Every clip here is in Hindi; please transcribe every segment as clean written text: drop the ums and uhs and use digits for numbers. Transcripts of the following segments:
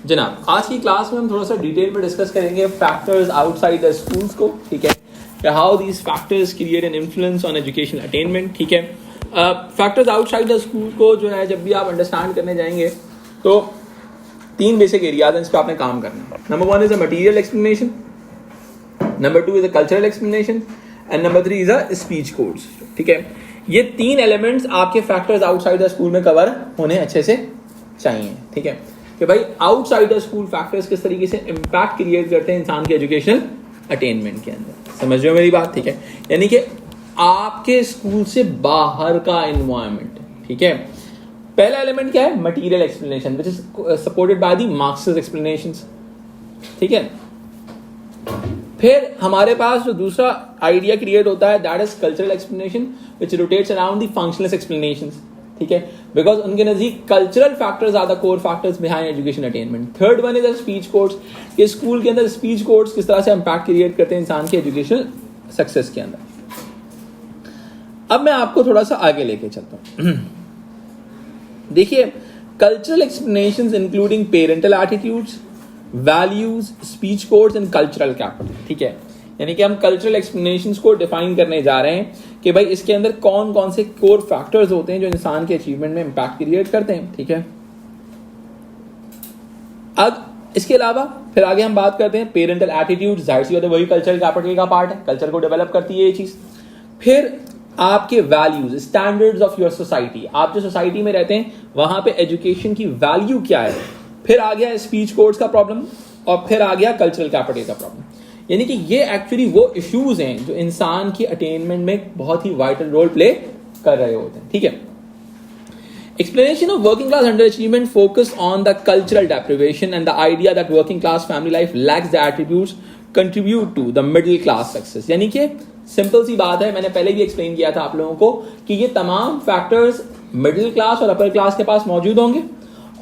जनाब आज की क्लास में हम थोड़ा सा डिटेल में डिस्कस करेंगे फैक्टर्स आउटसाइड द स्कूल्स को, ठीक है, how these factors create an influence on educational attainment, ठीक है। फैक्टर्स आउटसाइड द स्कूल को जो है जब भी आप अंडरस्टैंड करने जाएंगे तो 3 बेसिक एरियाज हैं, इस पर आपने काम करना है। Number 1 is a material explanation, number 2 is a cultural explanation and number 3 is a speech codes, ठीक है। ये 3 एलिमेंट्स आपके फैक्टर्स आउटसाइड द स्कूल में कवर होने अच्छे से चाहिए, ठीक है, कि भाई आउटसाइड द स्कूल फैक्टर्स किस तरीके से इम्पैक्ट क्रिएट करते हैं इंसान के एजुकेशनल अटेनमेंट के अंदर। समझ रहे हो मेरी बात, ठीक है। यानी कि आपके स्कूल से बाहर का एनवायरनमेंट, ठीक है। पहला एलिमेंट क्या है? Material explanation which is supported by the Marxist explanations, ठीक है। फिर हमारे पास जो दूसरा आइडिया क्रिएट होता है that is cultural explanation which rotates around the functional explanations, ठीक है, बिकॉज उनके नजदीक cultural factors are the core factors behind education attainment. Third one is speech codes, कि स्कूल के अंदर स्पीच कोड्स किस तरह से इम्पैक्ट क्रिएट करते हैं इंसान के एजुकेशनल सक्सेस के अंदर। अब मैं आपको थोड़ा सा आगे लेके चलता हूं। देखिए, cultural explanations including parental attitudes, values, speech codes and cultural capital, ठीक है। यानी कि हम कल्चरल एक्सप्लेनेशंस को डिफाइन करने जा रहे हैं कि भाई इसके अंदर कौन कौन से कोर फैक्टर्स होते हैं जो इंसान के अचीवमेंट में इंपैक्ट क्रिएट करते हैं, ठीक है। अब इसके अलावा फिर आगे हम बात करते हैं पेरेंटल एटीट्यूड, जाहिर सी बात है वही कल्चरल कैपिटल का पार्ट है, कल्चर को डेवलप करती है ये चीज। फिर आपके values, standards of your society, आप जो सोसाइटी में रहते हैं वहां पे एजुकेशन की वैल्यू क्या है। फिर आ गया स्पीच कोड्स का प्रॉब्लम और फिर आ गया कल्चरल कैपिटल का प्रॉब्लम। यानी कि ये एक्चुअली वो इश्यूज हैं जो इंसान की अटेनमेंट में बहुत ही वाइटल रोल प्ले कर रहे होते हैं, ठीक है। Explanation of working class underachievement focus on the cultural deprivation and the idea that working class family life lacks the attributes contribute to the middle class success। यानी कि सिंपल सी बात है, मैंने पहले भी एक्सप्लेन किया था आप लोगों को कि ये तमाम फैक्टर्स मिडिल क्लास और अपर क्लास के पास मौजूद होंगे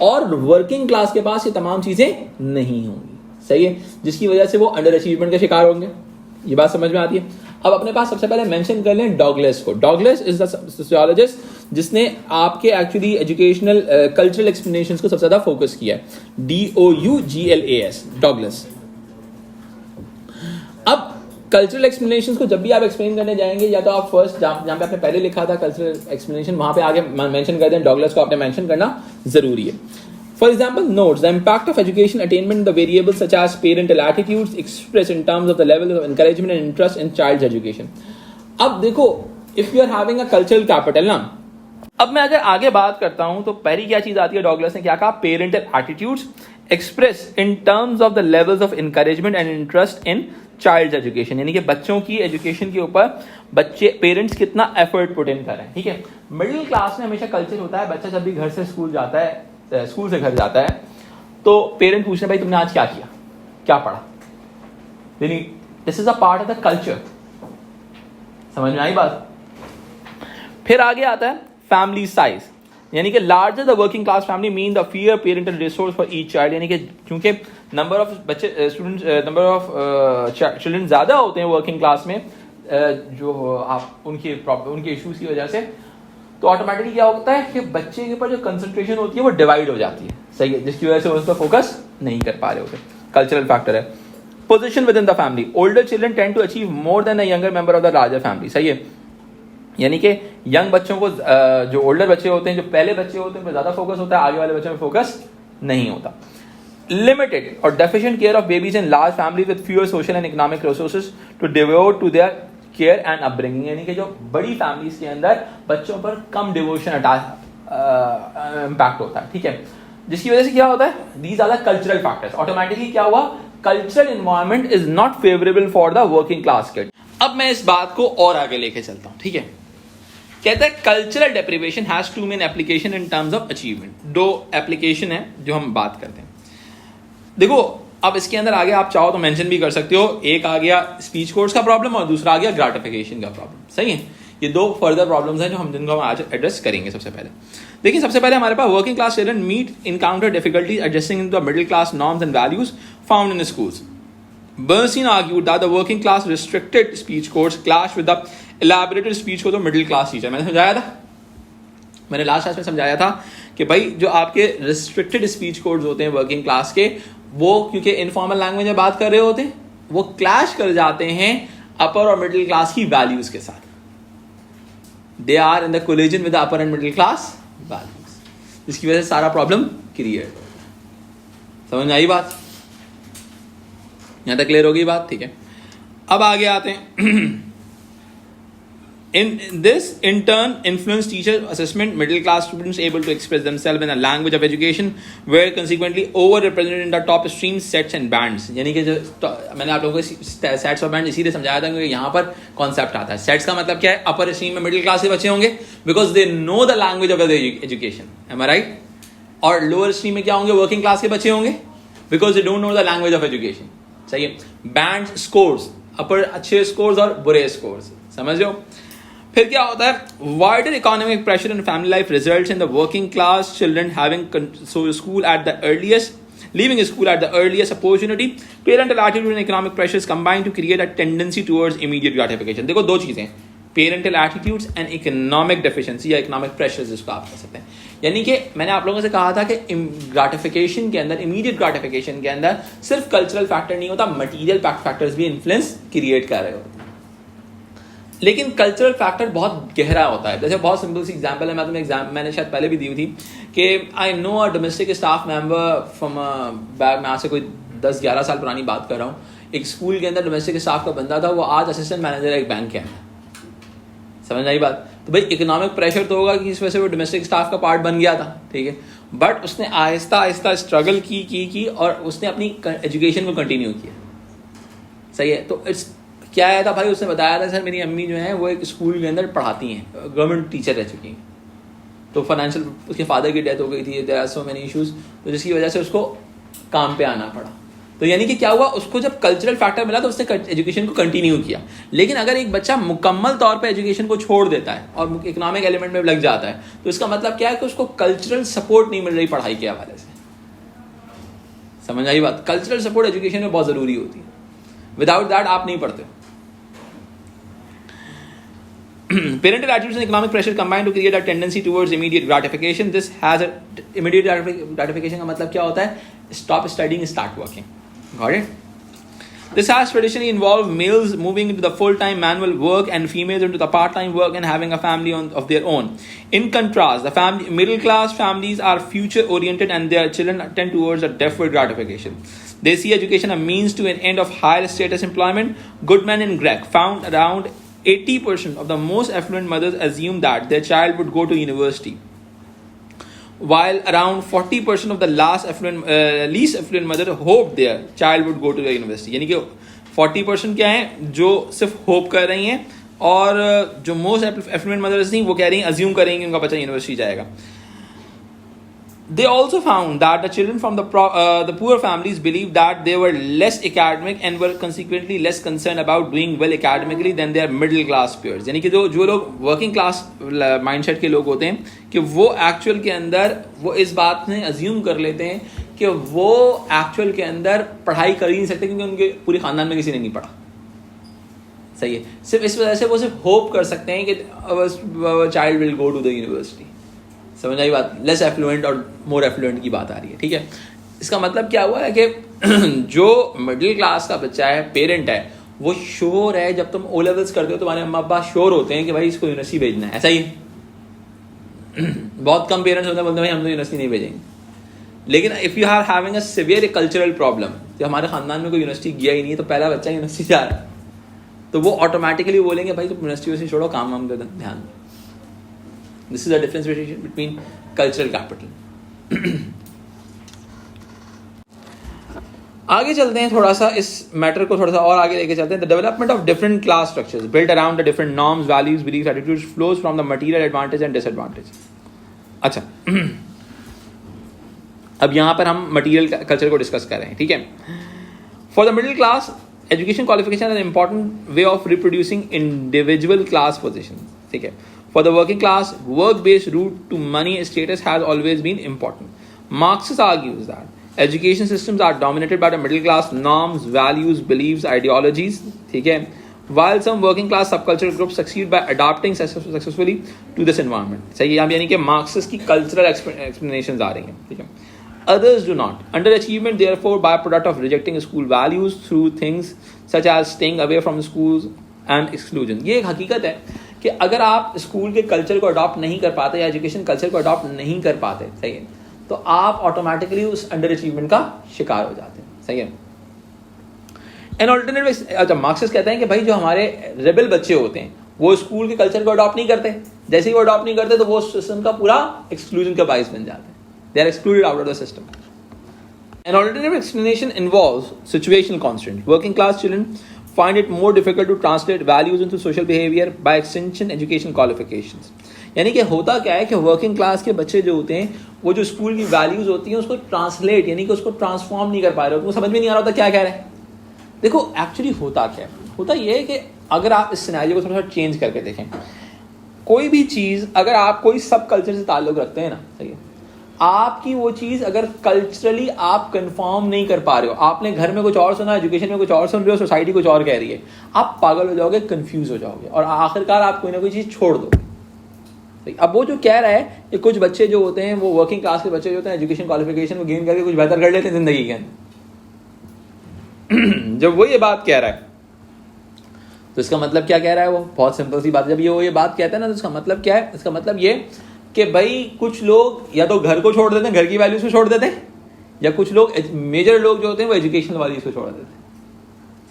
और वर्किंग क्लास के पास ये तमाम चीजें नहीं होंगी, सही है, जिसकी वजह से वो अंडर अचीवमेंट का शिकार होंगे। ये बात समझ में आती है। अब अपने पास सबसे पहले मेंशन कर लें डॉगलेस को। डॉगलेस इज द सोशियोलॉजिस्ट जिसने आपके एक्चुअली एजुकेशनल कल्चरल एक्सप्लेनेशंस को सबसे ज्यादा फोकस किया है, DOUGLAS, डॉगलेस। अब कल्चरल एक्सप्लेनेशंस को जब भी आप एक्सप्लेन करने जाएंगे या तो आप फर्स्ट जहां पे आपने पहले लिखा था कल्चरल एक्सप्लेनेशन वहां पे आगे मेंशन कर दें डॉगलेस को आपने मेंशन करना जरूरी है। For example, notes the impact of education attainment in the variables such as parental attitudes expressed in terms of the level of encouragement and interest in child's education। अब देखो, if you are having a cultural capital ना, अब मैं अगर आगे बात करता हूं तो पहली क्या चीज आती है, डॉगलस ने क्या कहा, parental attitudes express in terms of the levels of encouragement and interest in child education. यानी कि बच्चों की एजुकेशन के ऊपर बच्चे पेरेंट्स कितना एफर्ट पुट इन कर रहे हैं, ठीक है। मिडिल क्लास में हमेशा कल्चर होता है, बच्चा जब भी घर से स्कूल जाता है, स्कूल से घर जाता है तो पेरेंट पूछते हैं भाई तुमने आज क्या किया, क्या पढ़ा। This is a part of the culture. समझ में आई बात। फिर आगे आता है फैमिली साइज, यानी कि larger the working class family mean the fear parental resource for each child. यानी कि क्योंकि नंबर ऑफ बच्चे स्टूडेंट्स नंबर ऑफ चिल्ड्रन ज्यादा होते हैं वर्किंग क्लास में, जो आप उनके इश्यूज की वजह से, तो ऑटोमेटिकली क्या होता है कि बच्चे के ऊपर जो कंसंट्रेशन होती है वो डिवाइड हो जाती है, सही है, जिसकी वजह से वो उस पर फोकस नहीं कर पा रहे होते। कल्चरल फैक्टर है। Position within the family, older children tend to achieve more than a younger member of the larger family, सही है। यानी कि यंग बच्चों को जो ओल्डर बच्चे होते हैं, जो पहले बच्चे होते हैं, उन पर ज्यादा फोकस होता है, आगे वाले बच्चों में फोकस नहीं होता। लिमिटेड और deficient care of babies in large family with fewer social and economic resources to devote to their care and upbringing. यानी कि जो बड़ी फैमिलीज के अंदर बच्चों पर कम डिवोशन इम्पैक्ट होता है, ठीक है, जिसकी वजह से क्या होता है, these are the cultural factors. Automatically क्या हुआ, cultural environment is not favourable for the working class kid. अब मैं इस बात को और आगे लेके चलता हूं, ठीक है। कहता है cultural deprivation has two main application in terms of achievement. 2 application है जो हम बात करते हैं। देखो, अब इसके अंदर आगे आप चाहो तो मेंशन भी कर सकते हो, एक आ गया स्पीच कोर्स का प्रॉब्लम और दूसरा आ गया ग्राटिफिकेशन का प्रॉब्लम, सही है। ये 2 फर्दर प्रॉब्लम्स हैं जिनको हम आज एड्रेस करेंगे। सबसे पहले देखिए, सबसे पहले हमारे पास working class children meet encounter difficulties adjusting into the middle class norms and values found in schools. Bernstein argued that the working class restricted speech codes clash with the elaborated speech codes of middle class teacher। मैंने समझाया था, मैंने लास्ट क्लास में समझाया था कि भाई जो आपके रिस्ट्रिक्टेड स्पीच कोड्स होते हैं वर्किंग क्लास के, वो क्योंकि इनफॉर्मल लैंग्वेज में बात कर रहे होते हैं, वो क्लैश कर जाते हैं अपर और मिडिल क्लास की वैल्यूज के साथ. They are in the collision with upper and middle class values, जिसकी वजह से सारा प्रॉब्लम क्रिएट हो. समझ में आई बात? यहां तक क्लियर हो गई बात? ठीक है. अब आगे आते हैं. In this, in turn, influence teacher assessment, middle class students able to express themselves in a language of education, were consequently overrepresented in the top streams, sets and bands. यानी कि जो मैंने आप लोगों को सेट्स और बैंड इसीलिए समझाया था क्योंकि यहाँ पर कॉन्सेप्ट आता है. सेट्स का मतलब क्या है? अपर स्ट्रीम में मिडिल क्लास के बच्चे होंगे because they know the language of the education. Am I right? और लोअर स्ट्रीम में क्या होंगे? वर्किंग क्लास के बच्चे होंगे because they don't know the language of education. सही है. बैंड स्कोर्स, अपर अच्छे स्कोर्स और बुरे स्कोर्स. समझ लो. फिर क्या होता है? Wider economic pressure in family life results in the working class children having school at the earliest, leaving school at the earliest opportunity. Parental attitude and economic pressures combine to create a tendency towards immediate gratification. देखो दो चीजें, parental attitudes and economic deficiency या इकोनॉमिक प्रेशर्स जिसको आप कह सकते हैं. यानी कि मैंने आप लोगों से कहा था कि ग्राटिफिकेशन के अंदर, इमीडिएट ग्राटिफिकेशन के अंदर सिर्फ कल्चरल फैक्टर नहीं होता, मटीरियल फैक्टर्स भी इन्फ्लुएंस क्रिएट कर रहे होते हैं. लेकिन कल्चरल फैक्टर बहुत गहरा होता है. जैसे बहुत सिंपल सी एग्जांपल है, मैं तुम्हें मैंने शायद पहले भी दी हुई थी कि I know a domestic staff member from back, मैं आज से कोई 10-11 साल पुरानी बात कर रहा हूँ. एक स्कूल के अंदर डोमेस्टिक स्टाफ का बंदा था, वो आज असिस्टेंट मैनेजर है एक बैंक के अंदर. समझ आई बात? तो भाई इकोनॉमिक प्रेशर तो होगा कि इस वजह से वो डोमेस्टिक स्टाफ का पार्ट बन गया था. ठीक है. बट उसने आहिस्ता आहिस्ता स्ट्रगल की और उसने अपनी एजुकेशन को कंटिन्यू किया. सही है. तो इट्स क्या आया था भाई, उसने बताया था सर मेरी अम्मी जो है वो एक स्कूल के अंदर पढ़ाती हैं, गवर्नमेंट टीचर रह चुकी हैं, तो फाइनेंशियल उसके फादर की डेथ हो गई थी, there are so many issues, तो जिसकी वजह से उसको काम पे आना पड़ा. तो यानी कि क्या हुआ, उसको जब कल्चरल फैक्टर मिला तो उसने एजुकेशन को कंटिन्यू किया. लेकिन अगर एक बच्चा मुकम्मल तौर पे एजुकेशन को छोड़ देता है और इकोनॉमिक एलिमेंट में लग जाता है, तो इसका मतलब क्या है कि उसको कल्चरल सपोर्ट नहीं मिल रही पढ़ाई के हवाले से. समझ आई बात? कल्चरल सपोर्ट एजुकेशन में बहुत जरूरी होती है. विदाउट दैट आप नहीं पढ़ते. Parental attitudes and economic pressure combine to create a tendency towards immediate gratification. This has a immediate gratification का मतलब क्या होता है? Stop studying, start working. Got it? This has traditionally involved males moving into the full-time manual work and females into the part-time work and having a family of their own. In contrast, the middle-class families are future-oriented and their children tend towards a deferred gratification. They see education a means to an end of higher status employment. Goodman and Gregg found around 80% of the most affluent mothers assume that their child would go to university, while around 40% of the least affluent mothers hoped their child would go to the university. यानी कि 40% क्या है जो सिर्फ होप कर रही हैं, और जो मोस्ट affluent mothers थी वो कह रही हैं, अज्यूम कर रही हैं कि उनका बच्चा यूनिवर्सिटी जाएगा. They also found that the children from the poor families believed that they were less academic and were consequently less concerned about doing well academically than their middle class peers. यानी कि जो लोग वर्किंग क्लास माइंडसेट के लोग होते हैं कि वो एक्चुअल के अंदर वो इस बात में अज्यूम कर लेते हैं कि वो एक्चुअल के अंदर पढ़ाई कर ही नहीं सकते क्योंकि उनके पूरे खानदान में किसी ने नहीं पढ़ा. सही है. सिर्फ इस वजह से वो सिर्फ होप कर सकते हैं कि child will go to the university. समझ आई बात? लेस एफ्लुएंट और मोर एफ्लुएंट की बात आ रही है. ठीक है. इसका मतलब क्या हुआ है कि जो मिडिल क्लास का बच्चा है, पेरेंट है, वो श्योर है, जब तुम ओ लेवल्स करते हो तुम्हारे अम्मा अब्बा श्योर होते हैं कि भाई इसको यूनिवर्सिटी भेजना है. ऐसा ही बहुत कम पेरेंट्स होते हैं बोलते हैं भाई हम तो यूनिवर्सिटी नहीं भेजेंगे. लेकिन if you are having a severe cultural problem, जो हमारे खानदान में कोई यूनिवर्सिटी गया ही नहीं है, तो पहला बच्चा यूनिवर्सिटी जा रहा है, तो वो ऑटोमेटिकली बोलेंगे भाई तुम यूनिवर्सिटी से छोड़ो, काम वाम का ध्यान दो. This is the difference between cultural capital. आगे चलते हैं थोड़ा सा, इस मैटर को थोड़ा सा और आगे लेके चलते हैं. The development of different class structures built around the different norms, values, beliefs, attitudes flows from the material advantage and disadvantage. अच्छा, अब यहाँ पर हम material culture को डिस्कस कर रहे हैं. ठीक है. For the middle class, education qualification is an important way of reproducing individual class positions. ठीक है. For the working class, work-based route to money status has always been important. Marxist argues that education systems are dominated by the middle class norms, values, beliefs, ideologies, ठीक है, while some working class subcultural groups succeed by adapting successfully to this environment. सही है, यानी कि मार्क्सिस्ट की कल्चरल एक्सप्लेनेशंस आ रही हैं, ठीक है. Others do not. Underachievement, therefore, byproduct of rejecting school values through things such as staying away from schools and exclusion. ये एक हकीकत है कि अगर आप स्कूल के कल्चर को अडॉप्ट नहीं कर पाते या एजुकेशन कल्चर को अडॉप्ट नहीं कर पाते, सही है, तो आप ऑटोमेटिकली उस अंडर अचीवमेंट का शिकार हो जाते हैं. सही है. एन ऑल्टरनेटिव, अच्छा, मार्क्सिस्ट कहते हैं कि भाई जो हमारे रेबल बच्चे होते हैं वो स्कूल के कल्चर को अडॉप्ट नहीं करते. जैसे ही वो अडॉप्ट नहीं करते तो वो सिस्टम का पूरा एक्सक्लूजन का बाइस बन जाते हैं. They are excluded out of the system. An alternative explanation involves situational constraint. Working class children find it more difficult to translate values into social behavior, by extension education qualifications. यानी कि होता क्या है कि वर्किंग क्लास के बच्चे जो होते हैं वो जो स्कूल की वैल्यूज होती हैं उसको ट्रांसलेट यानी कि उसको ट्रांसफॉर्म नहीं कर पा रहे, उनको समझ में नहीं आ रहा होता क्या कह रहे हैं. देखो एक्चुअली होता क्या है, होता ये है कि अगर आप इस सिनेरियो को थोड़ा सा चेंज करके देखें, कोई भी चीज़ अगर आप कोई सब कल्चर से ताल्लुक़ रखते हैं ना, सही है, आपकी वो चीज़ अगर कल्चरली आप कंफर्म नहीं कर पा रहे हो, आपने घर में कुछ और सुना, एजुकेशन में कुछ और सुन रहे हो, सोसाइटी कुछ और कह रही है, आप पागल हो जाओगे, कंफ्यूज हो जाओगे और आखिरकार आप कोई ना कोई चीज़ छोड़ दोगे. अब वो जो कह रहा है कि कुछ बच्चे जो होते हैं वो वर्किंग क्लास के बच्चे जो होते हैं एजुकेशन क्वालिफिकेशन को गेन करके कुछ बेहतर कर लेते हैं जिंदगी के अंदर. जब वो ये बात कह रहा है तो इसका मतलब क्या कह रहा है, वो बहुत सिंपल सी बात है. जब ये बात कहता है ना तो इसका मतलब क्या है, इसका मतलब ये कि भाई कुछ लोग या तो घर को छोड़ देते हैं, घर की वैल्यूज को छोड़ देते हैं, या कुछ लोग मेजर लोग जो होते हैं वो एजुकेशनल वैल्यूज को छोड़ देते हैं.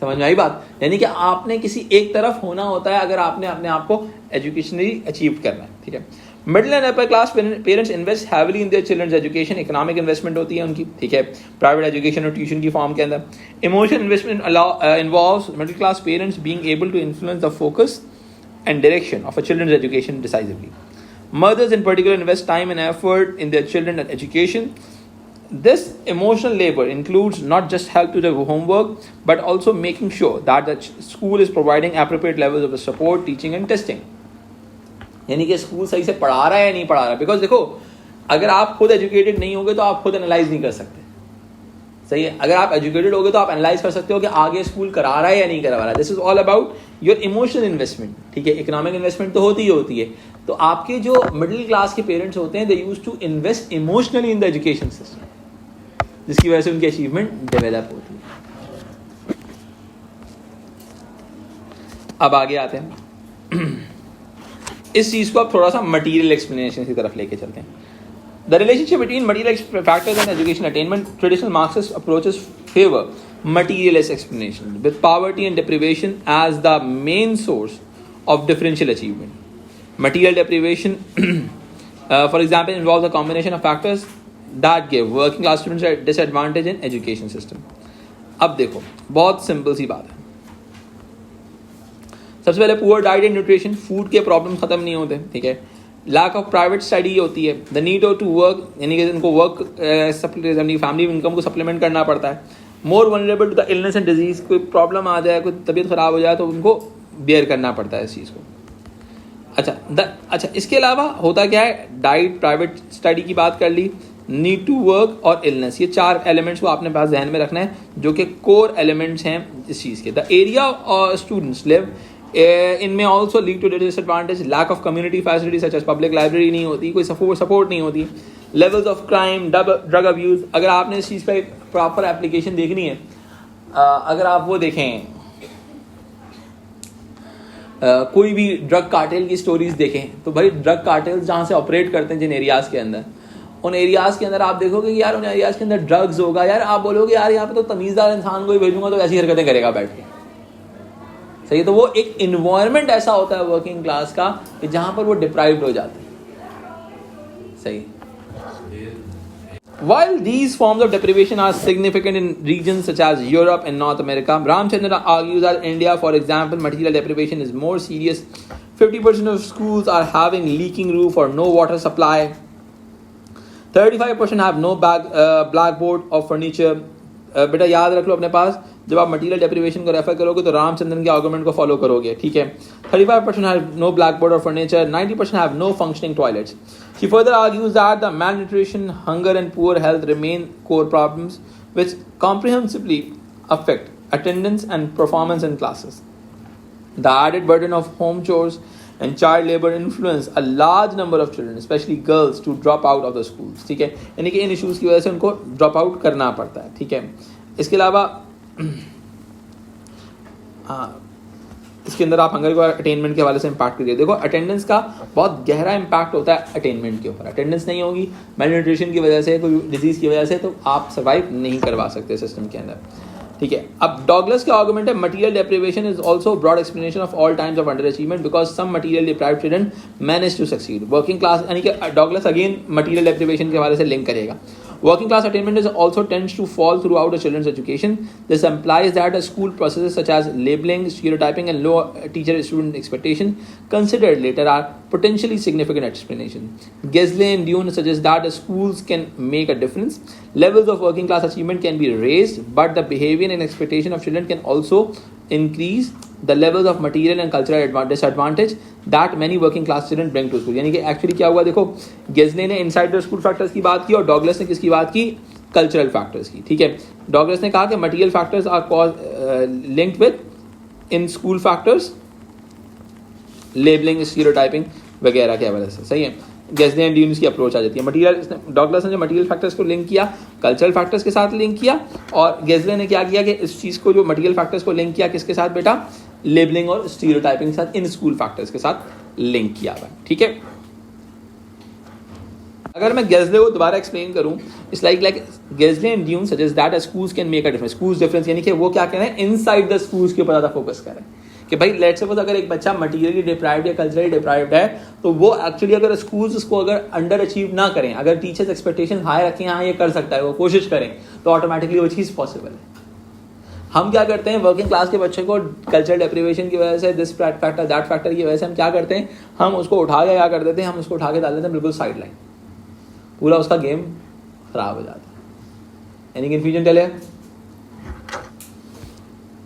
समझ में आई बात. यानी कि आपने किसी एक तरफ होना होता है अगर आपने अपने आप को एजुकेशनली अचीव करना है. ठीक है. Middle and upper class parents invest heavily in their children's education. Economic investment होती है उनकी, ठीक है, प्राइवेट एजुकेशन और ट्यूशन की फॉर्म के अंदर. Emotional investment involves middle class parents being able to influence the focus and direction of a children's education decisively. Mothers in particular invest time and effort in their children's education. This emotional labor includes not just help to the homework, but also making sure that the school is providing appropriate levels of support, teaching and testing. यानी कि स्कूल सही से पढ़ा रहा है या नहीं पढ़ा रहा है. बिकॉज देखो, अगर आप खुद एजुकेटेड नहीं होगे तो आप खुद एनालाइज नहीं कर सकते. सही है. अगर आप एजुकेटेड होगे तो आप एनालाइज कर सकते हो कि आगे स्कूल करा रहा है या नहीं करा रहा है. This is all about your emotional investment. ठीक है. इकोनॉमिक इन्वेस्टमेंट तो होती ही होती है. तो आपके जो मिडिल क्लास के पेरेंट्स होते हैं they used to invest emotionally in the education system, जिसकी वजह से उनकी अचीवमेंट डेवलप होती है. अब आगे आते हैं. इस चीज को अब थोड़ा सा मटीरियल एक्सप्लेनेशन की तरफ लेके चलते हैं. The relationship between material factors and education attainment. Traditional Marxist approaches favour materialist explanation with poverty and deprivation as the main source of differential achievement. Material deprivation, for example, involves a combination of factors that give working class students a disadvantage in education system. अब देखो, बहुत सिंपल सी बात है. सबसे पहले poor diet and nutrition, food के प्रॉब्लम खत्म नहीं होते. ठीक है. लैक ऑफ प्राइवेट स्टडी होती है. द नीड टू वर्क, यानी कि उनको वर्क अपनी फैमिली इनकम को सप्लीमेंट करना पड़ता है. More vulnerable to the illness and disease, कोई प्रॉब्लम आ जाए, कोई तबीयत खराब हो जाए तो उनको बेयर करना पड़ता है इस चीज़ को. अच्छा, इसके अलावा होता क्या है, डाइट, प्राइवेट स्टडी की बात कर ली, नीड टू वर्क और इलनेस. ये चार एलिमेंट्स को आपने पास ध्यान में रखना है जो कि कोर एलिमेंट्स हैं इस चीज़ के. द एरिया स्टूडेंट्स लिव इनमें also lead to disadvantage. Lack of community facility such as public library नहीं होती, कोई सपोर्ट नहीं होती. Levels of crime, drug abuse. अगर आपने इस चीज़ पर एक प्रॉपर एप्लीकेशन देखनी है, अगर आप वो देखें, कोई भी ड्रग कार्टेल की स्टोरीज देखें, तो भाई ड्रग कार्टेल्स जहाँ से ऑपरेट करते हैं जिन एरियाज़ के अंदर, उन एरियाज़ के अंदर आप देखोगे कि यार उन एरियाज़ के अंदर ड्रग्स होगा. यार आप बोलोगे यार यहाँ पे तो तमीज़दार इंसान को ही भेजूंगा तो ऐसी हरकतें करेगा बैठ के. सही. तो वो एक इन्वायरमेंट ऐसा होता है वर्किंग क्लास का कि जहाँ पर वो डिप्राइव्ड हो जाते हैं. सही. While these forms of deprivation are significant in regions such as Europe and North America, Ramchandra argues that India, for example, material deprivation is more serious. 50% of schools are having leaking roof or no water supply. 35% have no blackboard or furniture. बेटा याद रख लो अपने पास, जब आप मटीरियल डेप्रिवेशन को रेफर करोगे तो रामचंद्रन के आर्गुमेंट को फॉलो करोगे. ठीक है. 35% have no blackboard or furniture. 90% have no functioning toilets. She further argues that the malnutrition, hunger and poor health remain core problems which comprehensively affect attendance and performance in classes. The added burden of home chores and child labor influence a large number of children, especially girls, to drop out of the schools. ठीक है, यानी कि इन इश्यूज की वजह से उनको ड्रॉप आउट करना पड़ता है. ठीक है, इसके अलावा इसके अंदर आप हंगर को अटेनमेंट के हवाले से इम्पैक्ट करिए. देखो, अटेंडेंस का बहुत गहरा इम्पैक्ट होता है अटेनमेंट के ऊपर. अटेंडेंस नहीं होगी मेलन्यूट्रिशन की वजह से, कोई डिजीज की वजह से, तो आप सर्वाइव नहीं करवा सकते सिस्टम के अंदर. ठीक है, अब डॉगलस का आर्गुमेंट है material deprivation is also broad explanation of all times of under achievement because some material deprived children manage to succeed. Working class, यानी कि डॉगलस अगेन मटेरियल डेप्रिवेशन के हवाले से लिंक करेगा. Working class attainment is also tends to fall throughout a children's education. This implies that a school processes such as labeling, stereotyping, and low teacher-student expectation considered later are potentially significant explanation. Gesley and Dune suggest that the schools can make a difference. Levels of working class achievement can be raised, but the behavior and expectation of children can also increase the levels of material and cultural disadvantage that many working class children bring to school. यानी कि एक्चुअली क्या हुआ, देखो, गेज़ले ने इनसाइड द स्कूल फैक्टर्स की बात की और डॉगलस ने किसकी बात की, कल्चरल फैक्टर्स की. ठीक है, डॉगलस ने कहा कि material factors are linked within school factors, labelling, stereotyping वगैरह के हवाले से. सही है, गेज़ले एंड ड्यून की अप्रोच आ जाती है. मटीरियल, डॉगलस ने जो मटीरियल फैक्टर्स को लिंक किया कल्चरल फैक्टर्स के साथ लिंक किया, और गेज़ले ने क्या किया कि इस चीज़ को, जो मटीरियल फैक्टर्स को लिंक किया किसके साथ बेटा, लेबलिंग और स्टीरियोटाइपिंग के साथ, इन स्कूल फैक्टर्स के साथ लिंक किया हुआ. ठीक है, अगर मैं गेज़ले को दोबारा एक्सप्लेन करूं, it's like Gazeley and Dunne suggest that schools can make a difference. Schools difference यानी कि वो क्या कह रहे हैं, इनसाइड द स्कूल्स के ऊपर ज़्यादा फोकस करें कि भाई लेट्स सपोज अगर एक बच्चा मटीरियली डिप्राइव्ड या कल्चरली डिप्राइव्ड है, तो वो एक्चुअली अगर स्कूल्स उसको अगर अंडर अचीव ना करें, अगर टीचर्स एक्सपेक्टेशन हाई रखें, हाँ ये कर सकता है, वो कोशिश करें, तो ऑटोमेटिकली वो चीज़ पॉसिबल है. हम क्या करते हैं, वर्किंग क्लास के बच्चे को कल्चरल डेप्रिवेशन की वजह से, दिस फैक्टर दैट फैक्टर की वजह से हम क्या करते हैं, हम उसको उठा के क्या कर देते हैं, हम उसको उठा के डाल देते हैं बिल्कुल साइड लाइन, पूरा उसका गेम खराब हो जाता है. एनी कन्फ्यूजन टेल है?